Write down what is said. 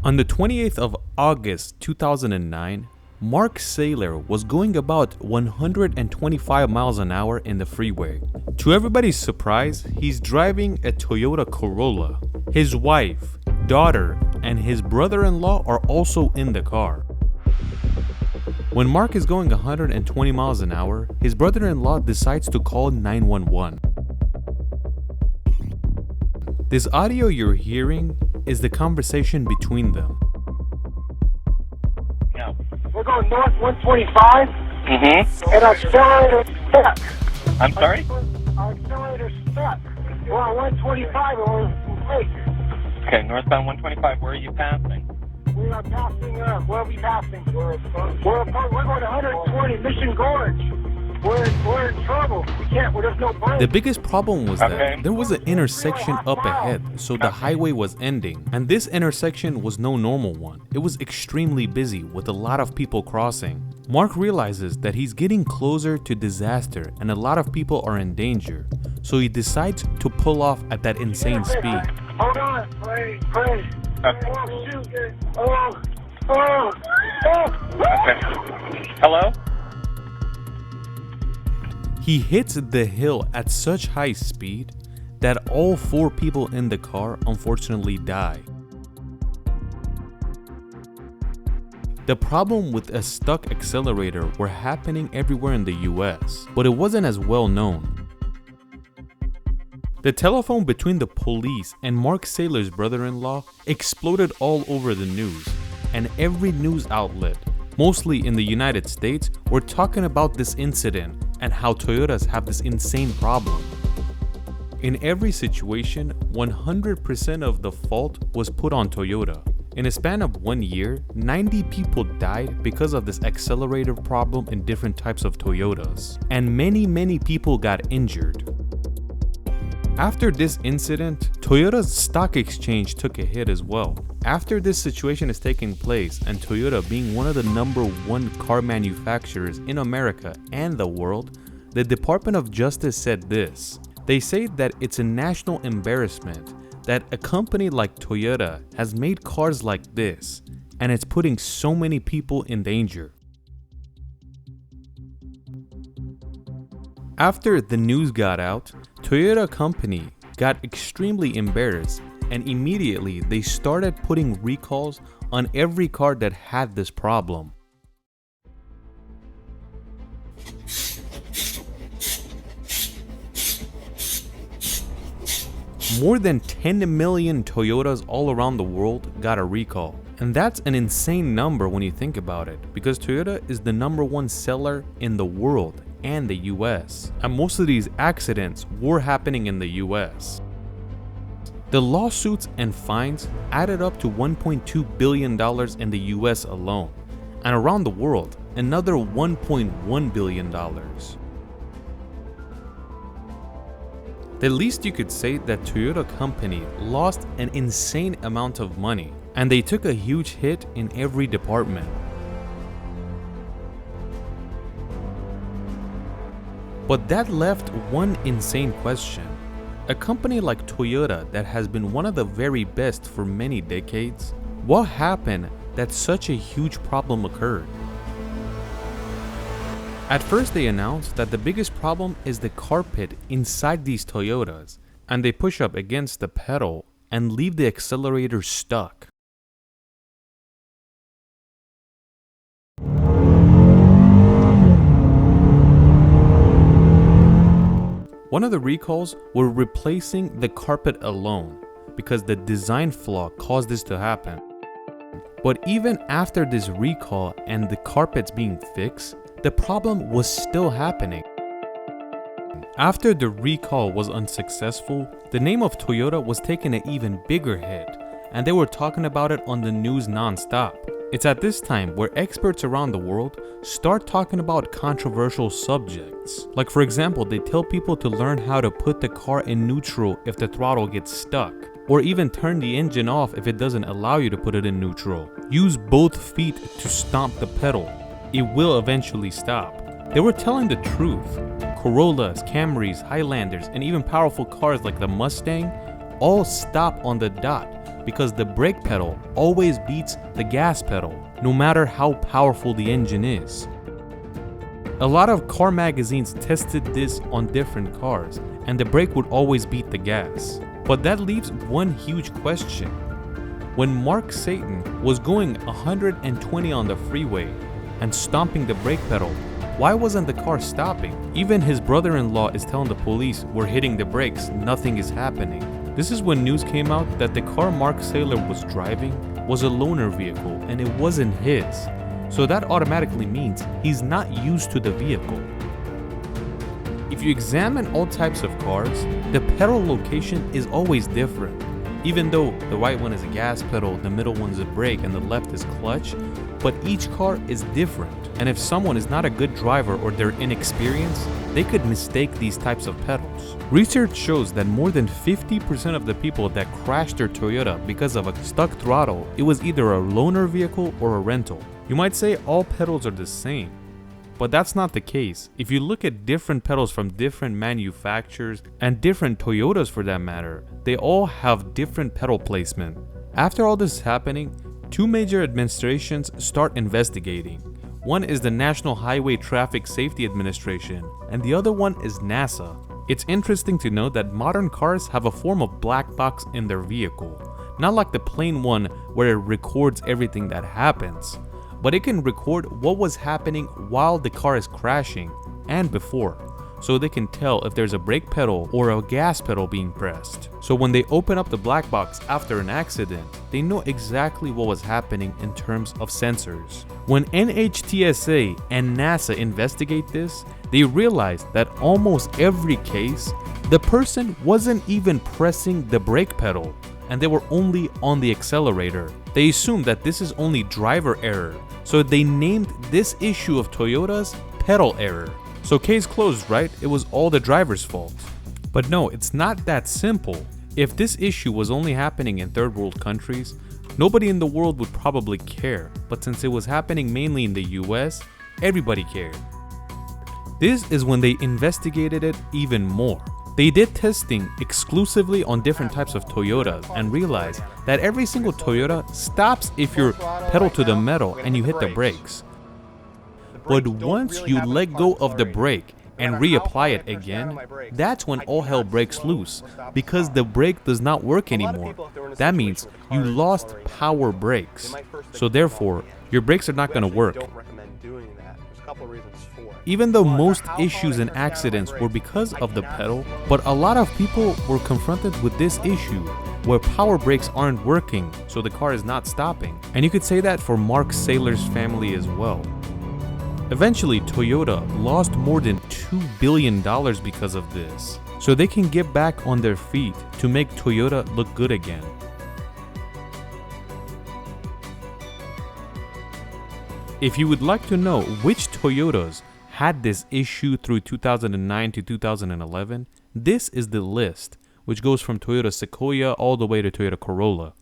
On the 28th of August 2009, Mark Saylor was going about 125 miles an hour in the freeway. To everybody's surprise, he's driving a Toyota Corolla. His wife, daughter, and his brother-in-law are also in the car. When Mark is going 120 miles an hour, his brother-in-law decides to call 911. This audio you're hearing is the conversation between them. No. We're going north 125, and our accelerator's stuck. I'm sorry? Our accelerator's stuck. We're on 125 and we're late. Okay, northbound 125, where are you passing? We are passing, where are we passing? We're going 120, Mission Gorge. We're in trouble. There's no break. The biggest problem was that there was an intersection up ahead, so the highway was ending, and this intersection was no normal one. It was extremely busy with a lot of people crossing. Mark realizes that he's getting closer to disaster and a lot of people are in danger, so he decides to pull off at that insane speed. Hold on, pray. Okay. Oh, shoot. Oh. Okay. Hello? He hits the hill at such high speed that all 4 people in the car unfortunately die. The problem with a stuck accelerator were happening everywhere in the US, but it wasn't as well known. The telephone between the police and Mark Saylor's brother-in-law exploded all over the news, and every news outlet, mostly in the United States, were talking about this incident and how Toyotas have this insane problem. In every situation, 100% of the fault was put on Toyota. In a span of 1 year, 90 people died because of this accelerator problem in different types of Toyotas, and many people got injured. After this incident, Toyota's stock exchange took a hit as well. After this situation is taking place, and Toyota being one of the #1 car manufacturers in America and the world, the Department of Justice said this. They say that it's a national embarrassment that a company like Toyota has made cars like this, and it's putting so many people in danger. After the news got out, Toyota company got extremely embarrassed, and immediately they started putting recalls on every car that had this problem. More than 10 million Toyotas all around the world got a recall. And that's an insane number when you think about it, because Toyota is the #1 seller in the world and the US, and most of these accidents were happening in the US. The lawsuits and fines added up to $1.2 billion in the US alone, and around the world, another $1.1 billion. The least you could say that Toyota company lost an insane amount of money, and they took a huge hit in every department. But that left one insane question. A company like Toyota that has been one of the very best for many decades, what happened that such a huge problem occurred? At first they announced that the biggest problem is the carpet inside these Toyotas, and they push up against the pedal and leave the accelerator stuck. One of the recalls were replacing the carpet alone, because the design flaw caused this to happen. But even after this recall and the carpets being fixed, the problem was still happening. After the recall was unsuccessful, the name of Toyota was taking an even bigger hit, and they were talking about it on the news non-stop. It's at this time where experts around the world start talking about controversial subjects. Like for example, they tell people to learn how to put the car in neutral if the throttle gets stuck, or even turn the engine off if it doesn't allow you to put it in neutral. Use both feet to stomp the pedal. It will eventually stop. They were telling the truth. Corollas, Camrys, Highlanders, and even powerful cars like the Mustang all stop on the dot because the brake pedal always beats the gas pedal, no matter how powerful the engine is. A lot of car magazines tested this on different cars, and the brake would always beat the gas. But that leaves one huge question. When Mark Satan was going 120 on the freeway and stomping the brake pedal, why wasn't the car stopping? Even his brother-in-law is telling the police, "We're hitting the brakes, nothing is happening." This is when news came out that the car Mark Saylor was driving was a loaner vehicle and it wasn't his. So that automatically means he's not used to the vehicle. If you examine all types of cars, the pedal location is always different. Even though the right one is a gas pedal, the middle one's a brake, and the left is clutch, but each car is different. And if someone is not a good driver or they're inexperienced, they could mistake these types of pedals. Research shows that more than 50% of the people that crashed their Toyota because of a stuck throttle, it was either a loaner vehicle or a rental. You might say all pedals are the same, but that's not the case. If you look at different pedals from different manufacturers and different Toyotas for that matter, they all have different pedal placement. After all this is happening, two major administrations start investigating. One is the National Highway Traffic Safety Administration, and the other one is NASA. It's interesting to note that modern cars have a form of black box in their vehicle, not like the plain one where it records everything that happens, but it can record what was happening while the car is crashing and before, so they can tell if there's a brake pedal or a gas pedal being pressed. So when they open up the black box after an accident, they know exactly what was happening in terms of sensors. When NHTSA and NASA investigate this, they realize that almost every case, the person wasn't even pressing the brake pedal and they were only on the accelerator. They assumed that this is only driver error, so they named this issue of Toyota's pedal error. So case closed, right? It was all the driver's fault. But no, it's not that simple. If this issue was only happening in third world countries, nobody in the world would probably care. But since it was happening mainly in the US, everybody cared. This is when they investigated it even more. They did testing exclusively on different types of Toyotas and realized that every single Toyota stops if you're pedal to the metal and you hit the brakes. But once you let go of the brake and reapply it again, that's when all hell breaks loose, because the brake does not work anymore. That means you lost power brakes. So therefore, your brakes are not going to work. Even though most issues and accidents were because of the pedal, but a lot of people were confronted with this issue where power brakes aren't working, so the car is not stopping. And you could say that for Mark Saylor's family as well. Eventually, Toyota lost more than $2 billion because of this, so they can get back on their feet to make Toyota look good again. If you would like to know which Toyotas had this issue through 2009 to 2011, this is the list, which goes from Toyota Sequoia all the way to Toyota Corolla.